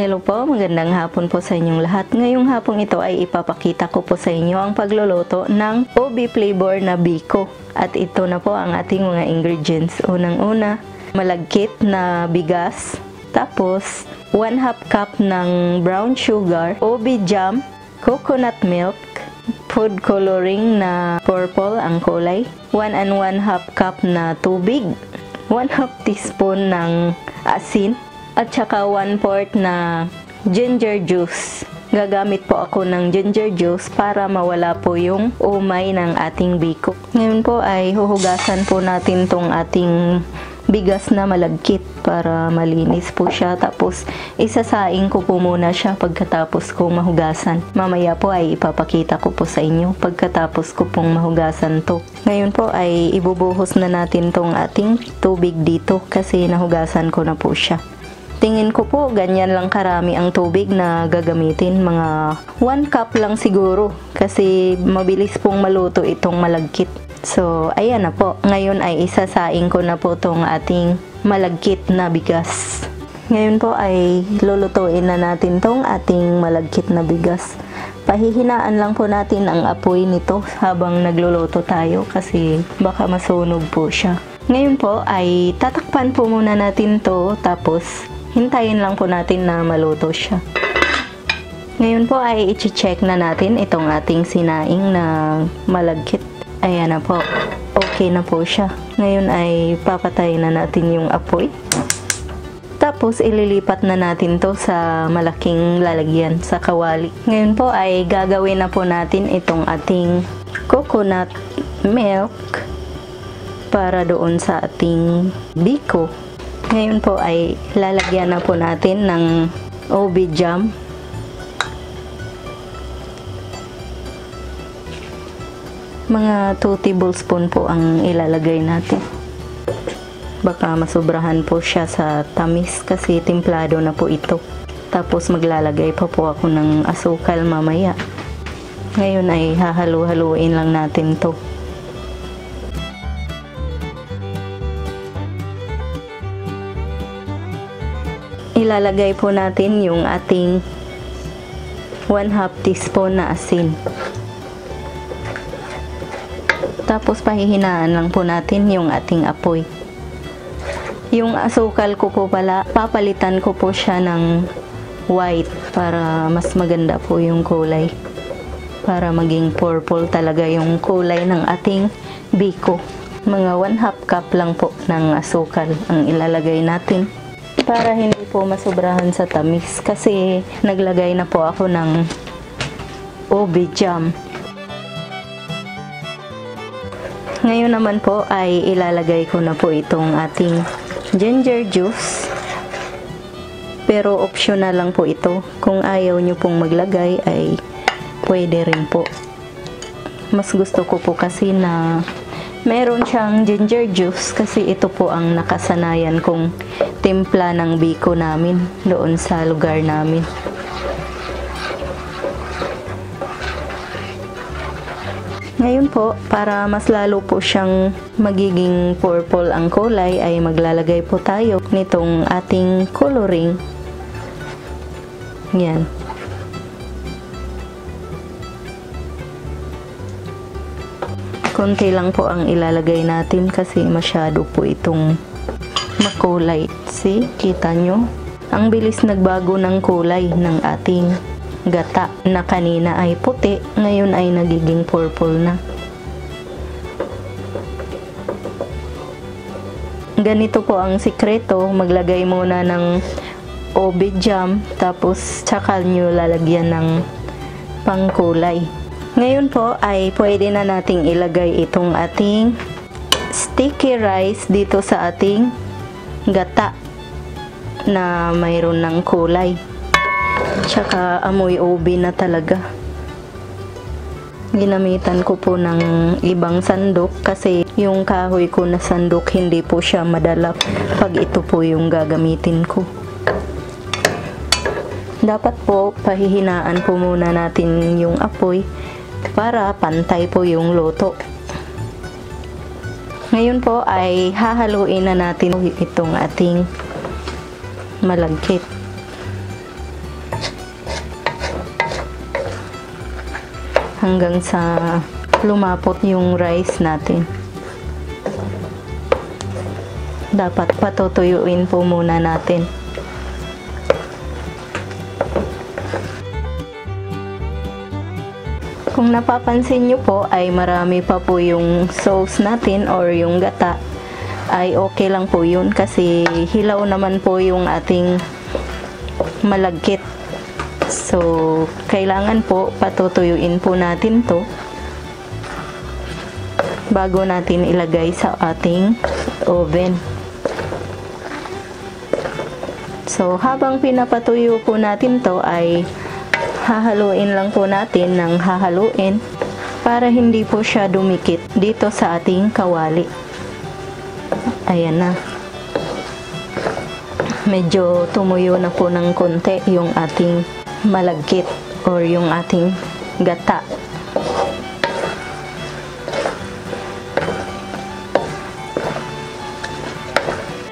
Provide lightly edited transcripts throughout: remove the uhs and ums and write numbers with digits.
Hello po, magandang hapon po sa inyong lahat. Ngayong hapong ito ay ipapakita ko po sa inyo ang pagluluto ng OB flavor na biko. At ito na po ang ating mga ingredients. Unang-una, malagkit na bigas. Tapos, 1/2 cup ng brown sugar, OB jam, coconut milk, food coloring na purple ang kulay, 1 1/2 cup na tubig, 1/2 teaspoon ng asin, at saka 1/4 na ginger juice. Gagamit po ako ng ginger juice para mawala po yung umay ng ating biko. Ngayon po ay huhugasan po natin tong ating bigas na malagkit para malinis po siya. Tapos isasaing ko po muna siya pagkatapos kong mahugasan. Mamaya po ay ipapakita ko po sa inyo pagkatapos ko pong mahugasan to. Ngayon po ay ibubuhos na natin tong ating tubig dito kasi nahugasan ko na po siya. Tingin ko po ganyan lang karami ang tubig na gagamitin, mga 1 cup lang siguro kasi mabilis pong maluto itong malagkit. So ayan na po, ngayon ay isasaing ko na po itong ating malagkit na bigas. Ngayon po ay lulutuin na natin itong ating malagkit na bigas. Pahihinaan lang po natin ang apoy nito habang nagluluto tayo kasi baka masunog po siya. Ngayon po ay tatakpan po muna natin to, tapos hintayin lang po natin na maluto siya. Ngayon po ay i-check na natin itong ating sinaing na malagkit. Ayan na po. Okay na po siya. Ngayon ay papatayin na natin yung apoy. Tapos ililipat na natin to sa malaking lalagyan sa kawali. Ngayon po ay gagawin na po natin itong ating coconut milk para doon sa ating biko. Ngayon po ay lalagyan na po natin ng OB jam. Mga 2 tablespoon po ang ilalagay natin. Baka masobrahan po siya sa tamis kasi templado na po ito. Tapos maglalagay pa po ako ng asukal mamaya. Ngayon ay hahalu-haluin lang natin to. Ilalagay po natin yung ating 1/2 teaspoon na asin. Tapos pahihinaan lang po natin yung ating apoy. Yung asukal ko po pala, papalitan ko po siya ng white para mas maganda po yung kulay. Para maging purple talaga yung kulay ng ating biko. Mga 1/2 cup lang po ng asukal ang ilalagay natin. Para hindi po masobrahan sa tamis kasi naglagay na po ako ng OB jam. Ngayon naman po ay ilalagay ko na po itong ating ginger juice. Pero optional lang po ito. Kung ayaw nyo pong maglagay ay pwede rin po. Mas gusto ko po kasi na meron siyang ginger juice kasi ito po ang nakasanayan kong timpla ng biko namin doon sa lugar namin. Ngayon po, para mas lalo po siyang magiging purple ang kulay, ay maglalagay po tayo nitong ating coloring. Yan. Konti lang po ang ilalagay natin kasi masyado po itong makulay. See, kita nyo? Ang bilis nagbago ng kulay ng ating gata na kanina ay puti, ngayon ay nagiging purple na. Ganito po ang sikreto, maglagay muna ng OB jam, tapos tsaka nyo lalagyan ng pangkulay. Ngayon po ay pwede na nating ilagay itong ating sticky rice dito sa ating gata na mayroon ng kulay. Tsaka amoy OB na talaga. Ginamitan ko po ng ibang sandok kasi yung kahoy ko na sandok hindi po siya madala pag ito po yung gagamitin ko. Dapat po pahihinaan po muna natin yung apoy para pantay po yung luto. Ngayon po ay hahaluin na natin itong ating malagkit. hanggang sa lumapot yung rice natin. Dapat patutuyuin po muna natin. Kung napapansin nyo po ay marami pa po yung sauce natin or yung gata, ay okay lang po yun kasi hilaw naman po yung ating malagkit. So, kailangan po patutuyuin po natin to bago natin ilagay sa ating oven. So, habang pinapatuyo po natin to ay hahaluin lang po natin ng hahaluin para hindi po siya dumikit dito sa ating kawali. Ayan na. Medyo tumuyo na po ng konti yung ating malagkit or yung ating gata.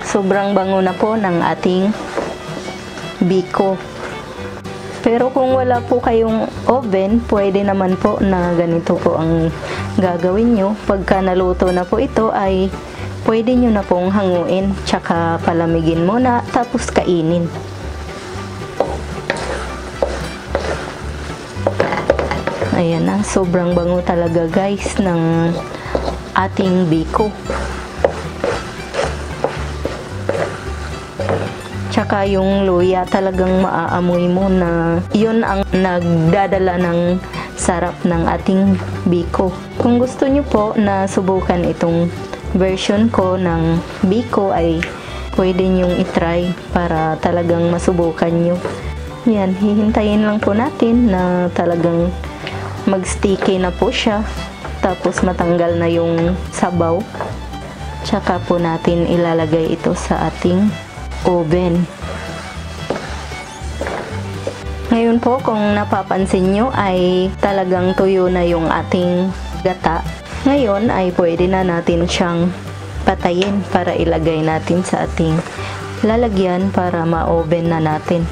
Sobrang bango na po ng ating biko. Pero kung wala po kayong oven, pwede naman po na ganito po ang gagawin nyo. Pagka naluto na po ito ay pwede nyo na pong hanguin, tsaka palamigin muna, tapos kainin. Ayan na, sobrang bango talaga guys ng ating biko. Tsaka yung luya talagang maaamoy mo na yun ang nagdadala ng sarap ng ating biko. Kung gusto nyo po na subukan itong version ko ng biko ay pwede nyong itry para talagang masubukan nyo. Yan, hihintayin lang po natin na talagang mag-sticky na po siya. Tapos matanggal na yung sabaw. Tsaka po natin ilalagay ito sa ating oven. Ngayon po, kung napapansin nyo ay talagang tuyo na yung ating gata. Ngayon ay pwede na natin siyang patayin para ilagay natin sa ating lalagyan para ma-oven na natin.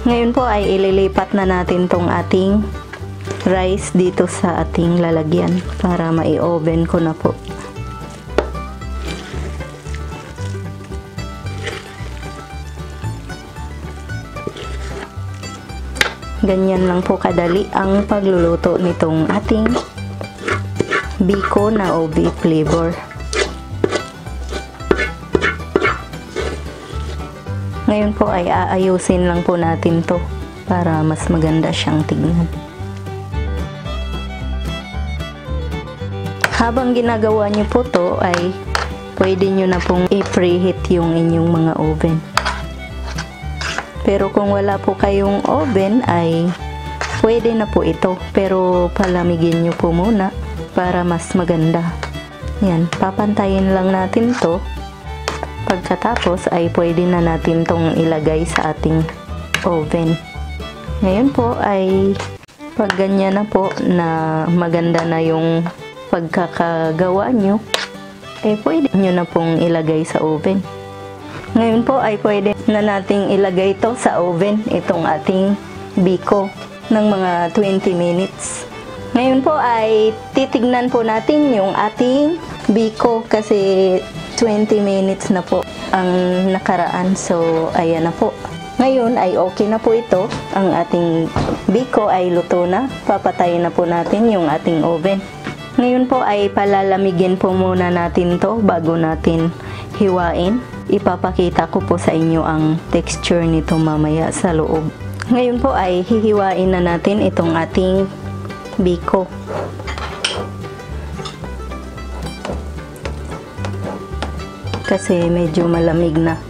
Ngayon po ay ililipat na natin tong ating rice dito sa ating lalagyan para mai-oven ko na po. Ganyan lang po kadali ang pagluluto nitong ating biko na OB flavor. Ngayon po ay aayusin lang po natin to para mas maganda siyang tignan. Habang ginagawa nyo po to ay pwede nyo na pong i-preheat yung inyong mga oven. Pero kung wala po kayong oven ay pwede na po ito. Pero palamigin nyo po muna para mas maganda. Yan, papantayin lang natin to. Pagkatapos ay pwede na natin tong ilagay sa ating oven. Ngayon po ay pag ganyan na po na maganda na yung pagkakagawa nyo, ay pwede nyo na pong ilagay sa oven. Ngayon po ay pwede na nating ilagay to sa oven, itong ating biko, ng mga 20 minutes. Ngayon po ay titignan po natin yung ating biko kasi 20 minutes na po ang nakaraan. So, ayan na po. Ngayon ay okay na po ito. Ang ating biko ay luto na. Papatayin na po natin yung ating oven. Ngayon po ay palalamigin po muna natin to bago natin hiwain. Ipapakita ko po sa inyo ang texture nito mamaya sa loob. Ngayon po ay hihiwain na natin itong ating biko. Kasi medyo malamig na.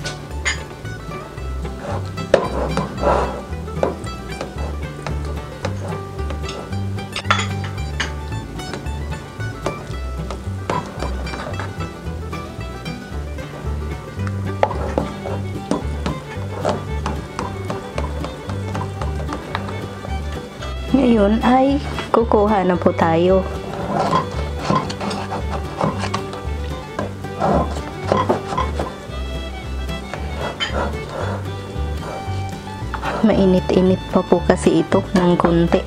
Ngayon ay kukuha na po tayo. Mainit-init pa po kasi ito ng konti.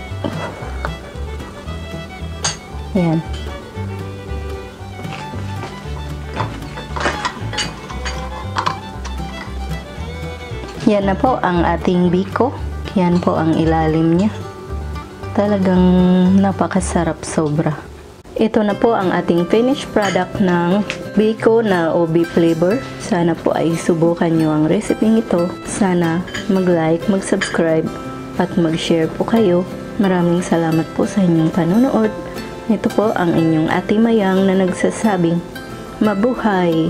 Yan. Yan na po ang ating biko. Yan po ang ilalim niya. Talagang napakasarap sobra. Ito na po ang ating finished product ng biko na OB flavor. Sana po ay subukan nyo ang recipe ito. Sana mag-like, mag-subscribe at mag-share po kayo. Maraming salamat po sa inyong panonood. Ito po ang inyong Ate Mayang na nagsasabing, mabuhay!